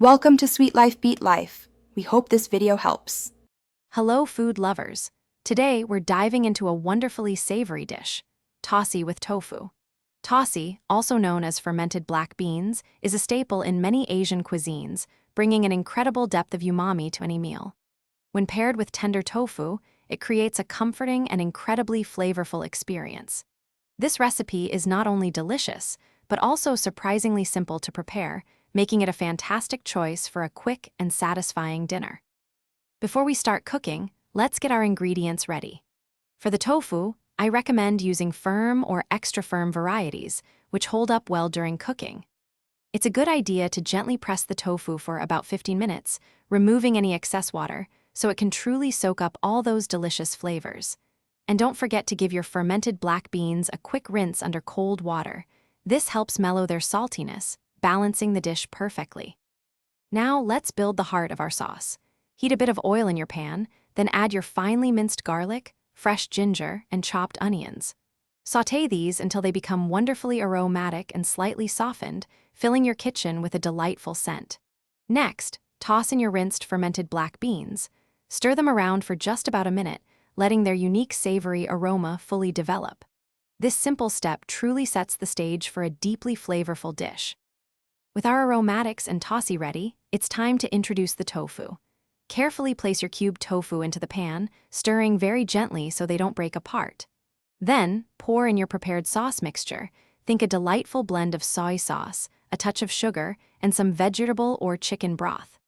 Welcome to Sweet Life Beat Life. We hope this video helps. Hello, food lovers. Today, we're diving into a wonderfully savory dish, Tausi with tofu. Tausi, also known as fermented black beans, is a staple in many Asian cuisines, bringing an incredible depth of umami to any meal. When paired with tender tofu, it creates a comforting and incredibly flavorful experience. This recipe is not only delicious, but also surprisingly simple to prepare, making it a fantastic choice for a quick and satisfying dinner. Before we start cooking, let's get our ingredients ready. For the tofu, I recommend using firm or extra firm varieties, which hold up well during cooking. It's a good idea to gently press the tofu for about 15 minutes, removing any excess water, so it can truly soak up all those delicious flavors. And don't forget to give your fermented black beans a quick rinse under cold water. This helps mellow their saltiness, balancing the dish perfectly. Now let's build the heart of our sauce. Heat a bit of oil in your pan, then add your finely minced garlic, fresh ginger, and chopped onions. Sauté these until they become wonderfully aromatic and slightly softened, filling your kitchen with a delightful scent. Next, toss in your rinsed fermented black beans. Stir them around for just about a minute, letting their unique savory aroma fully develop. This simple step truly sets the stage for a deeply flavorful dish. With our aromatics and Tausi ready, it's time to introduce the tofu. Carefully place your cubed tofu into the pan, stirring very gently so they don't break apart. Then, pour in your prepared sauce mixture. Think a delightful blend of soy sauce, a touch of sugar, and some vegetable or chicken broth.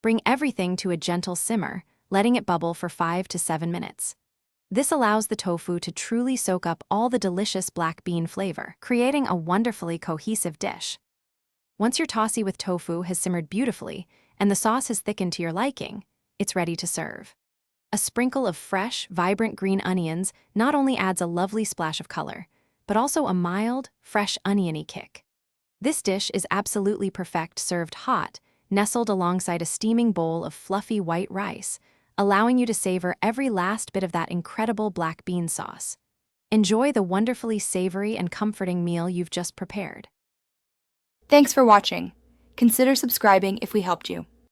Bring everything to a gentle simmer, letting it bubble for 5 to 7 minutes. This allows the tofu to truly soak up all the delicious black bean flavor, creating a wonderfully cohesive dish. Once your Tausi with tofu has simmered beautifully and the sauce has thickened to your liking, it's ready to serve. A sprinkle of fresh, vibrant green onions not only adds a lovely splash of color, but also a mild, fresh oniony kick. This dish is absolutely perfect served hot, nestled alongside a steaming bowl of fluffy white rice, allowing you to savor every last bit of that incredible black bean sauce. Enjoy the wonderfully savory and comforting meal you've just prepared. Thanks for watching. Consider subscribing if we helped you.